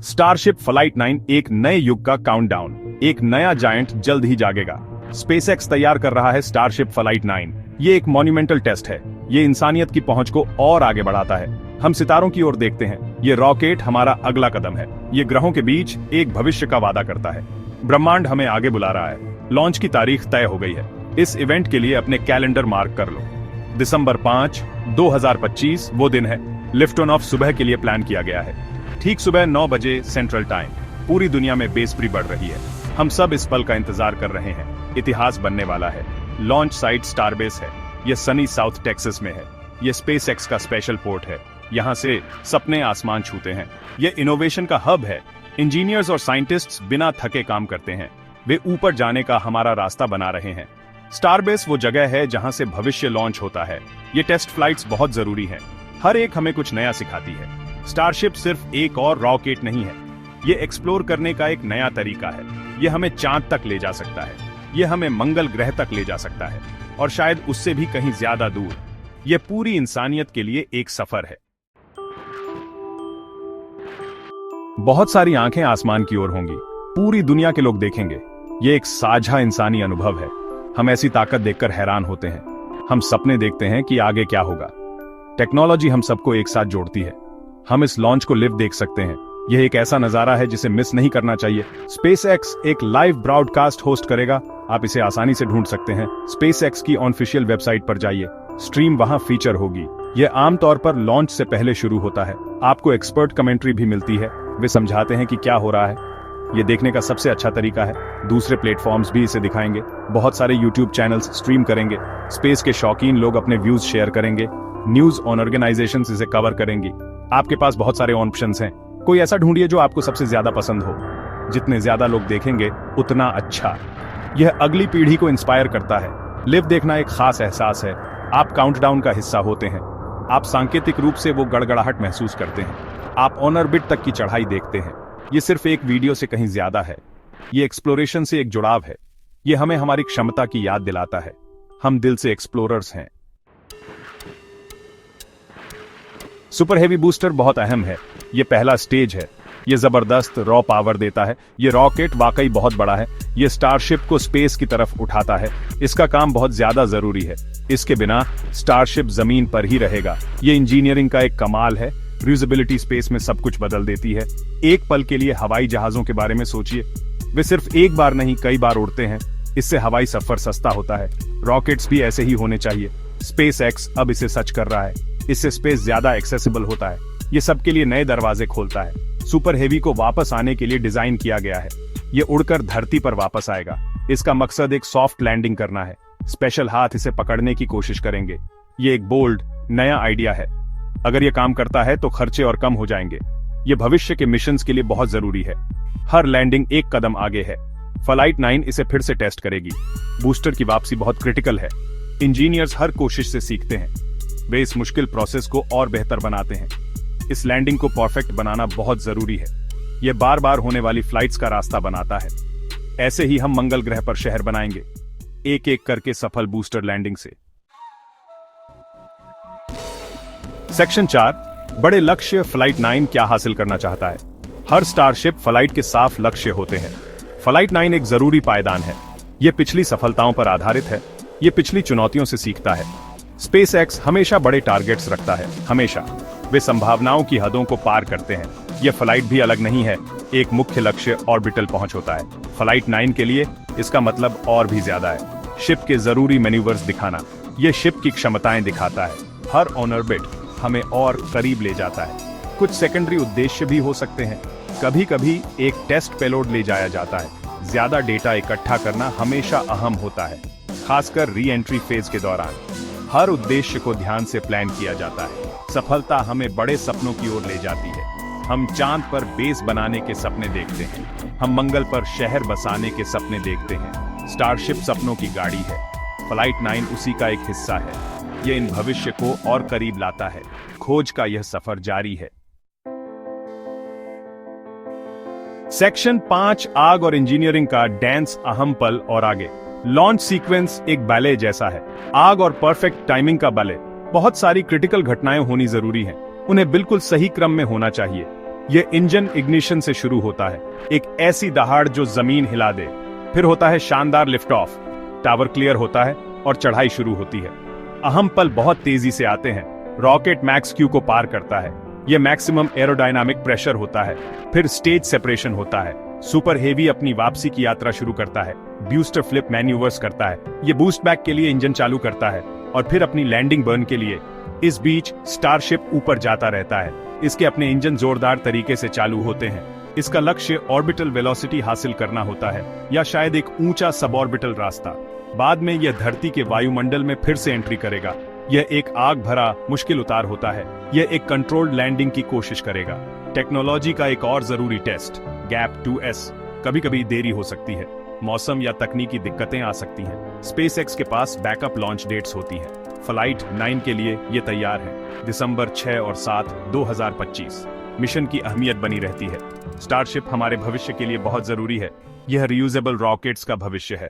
Starship flight 9 एक नए युग का काउंटडाउन, एक नया जायंट जल्द ही जागेगा। स्पेसएक्स तैयार कर रहा है स्टारशिप फ्लाइट 9। ये एक मॉन्यूमेंटल टेस्ट है। ये इंसानियत की पहुंच को और आगे बढ़ाता है। हम सितारों की ओर देखते हैं। ये रॉकेट हमारा अगला कदम है। ये ग्रहों के बीच एक भविष्य का वादा करता है। ब्रह्मांड हमें आगे बुला रहा है। लॉन्च की तारीख तय हो गई है। इस इवेंट के लिए अपने कैलेंडर मार्क कर लो। दिसंबर 5, 2025 वो दिन है। लिफ्ट ऑन ऑफ सुबह के लिए प्लान किया गया है। ठीक सुबह 9 बजे सेंट्रल टाइम। पूरी दुनिया में बेसब्री बढ़ रही है। हम सब इस पल का इंतजार कर रहे हैं। इतिहास बनने वाला है। लॉन्च साइट स्टारबेस है। यह सनी साउथ टेक्सास में है। यह स्पेसएक्स का स्पेशल पोर्ट है। यहाँ से सपने आसमान छूते हैं। यह इनोवेशन का हब है। इंजीनियर्स और साइंटिस्ट्स बिना थके काम करते हैं। वे ऊपर जाने का हमारा रास्ता बना रहे हैं। स्टारबेस वो जगह है जहां से भविष्य लॉन्च होता है। ये टेस्ट फ्लाइट्स बहुत जरूरी हैं। हर एक हमें कुछ नया सिखाती है। स्टारशिप सिर्फ एक और रॉकेट नहीं है। ये एक्सप्लोर करने का एक नया तरीका है। ये हमें चांद तक ले जा सकता है। ये हमें मंगल ग्रह तक ले जा सकता है, और शायद उससे भी कहीं ज्यादा दूर। ये पूरी इंसानियत के लिए एक सफर है। बहुत सारी आंखें आसमान की ओर होंगी। पूरी दुनिया के लोग देखेंगे। ये एक साझा इंसानी अनुभव है। हम ऐसी ताकत देखकर हैरान होते हैं। हम सपने देखते हैं कि आगे क्या होगा। टेक्नोलॉजी हम सबको एक साथ जोड़ती है। हम इस लॉन्च को लिव देख सकते हैं। यह एक ऐसा नजारा है जिसे मिस नहीं करना चाहिए। स्पेसएक्स एक लाइव ब्रॉडकास्ट होस्ट करेगा। आप इसे आसानी से ढूंढ सकते हैं। स्पेसएक्स की ऑफिशियल वेबसाइट पर जाइए। स्ट्रीम वहां फीचर होगी। यह आमतौर पर लॉन्च से पहले शुरू होता है। आपको एक्सपर्ट कमेंट्री भी मिलती है। वे समझाते हैं कि क्या हो रहा है। ये देखने का सबसे अच्छा तरीका है। दूसरे प्लेटफॉर्म्स भी इसे दिखाएंगे। बहुत सारे यूट्यूब चैनल्स स्ट्रीम करेंगे। स्पेस के शौकीन लोग अपने व्यूज शेयर करेंगे। न्यूज ऑन ऑर्गेनाइजेशंस इसे कवर करेंगी। आपके पास बहुत सारे ऑप्शंस हैं। कोई ऐसा ढूंढिए जो आपको सबसे ज्यादा पसंद हो। जितने ज्यादा लोग देखेंगे उतना अच्छा। यह अगली पीढ़ी को इंस्पायर करता है। लिव देखना एक खास एहसास है। आप काउंटडाउन का हिस्सा होते हैं। आप सांकेतिक रूप से वो गड़गड़ाहट महसूस करते हैं। आप ऑन ऑर्बिट तक की चढ़ाई देखते हैं। ये सिर्फ एक वीडियो से कहीं ज्यादा है। ये एक्सप्लोरेशन से एक जुड़ाव है। ये हमें हमारी क्षमता की याद दिलाता है। हम दिल से एक्सप्लोरर्स हैं। सुपर हेवी बूस्टर बहुत अहम है। ये पहला स्टेज है। ये जबरदस्त रॉ पावर देता है। ये रॉकेट वाकई बहुत बड़ा है। ये स्टारशिप को स्पेस की तरफ उठाता है। इसका काम बहुत ज्यादा जरूरी है। इसके बिना स्टारशिप जमीन पर ही रहेगा। ये इंजीनियरिंग का एक कमाल है। यूजेबिलिटी स्पेस में सब कुछ बदल देती है। एक पल के लिए हवाई जहाजों के बारे में सोचिए। वे सिर्फ एक बार नहीं कई बार उड़ते हैं। इससे हवाई सफर सस्ता होता है। रॉकेट्स भी ऐसे ही होने चाहिए। स्पेसएक्स अब इसे सच कर रहा है। इससे स्पेस ज्यादा एक्सेसिबल होता है। ये सबके लिए नए दरवाजे खोलता है। सुपर हेवी को वापस आने के लिए डिजाइन किया गया है। ये उड़कर धरती पर वापस आएगा। इसका मकसद एक सॉफ्ट लैंडिंग करना है। स्पेशल हाथ इसे पकड़ने की कोशिश करेंगे। ये एक बोल्ड नया आइडिया है। अगर ये काम करता है तो खर्चे और कम हो जाएंगे। ये भविष्य के मिशंस के लिए बहुत जरूरी है। हर लैंडिंग एक कदम आगे है। फ्लाइट 9 इसे फिर से टेस्ट करेगी। बूस्टर की वापसी बहुत क्रिटिकल है। इंजीनियर्स हर कोशिश से सीखते हैं। वे इस मुश्किल प्रोसेस को और बेहतर बनाते हैं। इस लैंडिंग को परफेक्ट बनाना बहुत जरूरी है। यह बार बार होने वाली फ्लाइट्स का रास्ता बनाता है। ऐसे ही हम मंगल ग्रह पर शहर बनाएंगे, एक एक करके सफल बूस्टर लैंडिंग से। सेक्शन 4 बड़े लक्ष्य। फ्लाइट 9 क्या हासिल करना चाहता है। हर स्टारशिप फ्लाइट के साफ लक्ष्य होते हैं। फ्लाइट 9 एक जरूरी पायदान है। यह पिछली सफलताओं पर आधारित है। यह पिछली चुनौतियों से सीखता है। स्पेसएक्स हमेशा बड़े टारगेट्स रखता है। हमेशा वे संभावनाओं की हदों को पार करते हैं। यह फ्लाइट भी अलग नहीं है। एक मुख्य लक्ष्य ऑर्बिटल पहुंच होता है। फ्लाइट 9 के लिए इसका मतलब और भी ज्यादा है। शिप के जरूरी मैन्यूवर्स दिखाना। यह शिप की क्षमताएं दिखाता है। हर ऑन ऑर्बिट हमें और करीब ले जाता है। कुछ सेकेंडरी उद्देश्य भी हो सकते हैं। कभी कभी एक टेस्ट पेलोड ले जाया जाता है। ज्यादा डेटा इकट्ठा करना हमेशा अहम होता है, खासकर री एंट्री फेज के दौरान। हर उद्देश्य को ध्यान से प्लान किया जाता है। सफलता हमें बड़े सपनों की ओर ले जाती है। हम चांद पर बेस बनाने के सपने देखते हैं। हम मंगल पर शहर बसाने के सपने देखते हैं। स्टारशिप सपनों की गाड़ी है। फ्लाइट 9 उसी का एक हिस्सा है। यह इन भविष्य को और करीब लाता है। खोज का यह सफर जारी है। सेक्शन 5 आग और इंजीनियरिंग का डांस। अहम पल और आगे। लॉन्च सीक्वेंस एक बैले जैसा है। आग और परफेक्ट टाइमिंग का बैले। बहुत सारी क्रिटिकल घटनाएं होनी जरूरी हैं। उन्हें बिल्कुल सही क्रम में होना चाहिए। यह इंजन इग्निशन से शुरू होता है, एक ऐसी दहाड़ जो जमीन हिला दे। फिर होता है शानदार लिफ्ट ऑफ, टावर क्लियर होता है और चढ़ाई शुरू होती है। अहम पल बहुत तेजी से आते हैं। रॉकेट मैक्स क्यू को पार करता है, यह मैक्सिमम एरोडायनामिक प्रेशर होता है। फिर स्टेज सेपरेशन होता है। सुपर हेवी अपनी वापसी की यात्रा शुरू करता है, बूस्टर फ्लिप मैन्यूवर्स करता है, यह बूस्ट बैक के लिए इंजन चालू करता है और फिर अपनी लैंडिंग बर्न के लिए। इस बीच स्टारशिप ऊपर जाता रहता है, इसके अपने इंजन जोरदार तरीके से चालू होते हैं। इसका लक्ष्य ऑर्बिटल वेलोसिटी हासिल करना होता है या शायद एक ऊंचा सबऑर्बिटल रास्ता। बाद में यह धरती के वायुमंडल में फिर से एंट्री करेगा। यह एक आग भरा मुश्किल उतार होता है। यह एक कंट्रोल्ड लैंडिंग की कोशिश करेगा। टेक्नोलॉजी का एक और जरूरी टेस्ट, गैप 2S। कभी कभी देरी हो सकती है, मौसम या तकनीकी दिक्कतें आ सकती हैं। स्पेसएक्स के पास बैकअप लॉन्च डेट्स होती हैं। फ्लाइट 9 के लिए ये तैयार है, दिसंबर 6 और 7, 2025। मिशन की अहमियत बनी रहती है। स्टारशिप हमारे भविष्य के लिए बहुत जरूरी है। यह रियूजेबल रॉकेट्स का भविष्य है।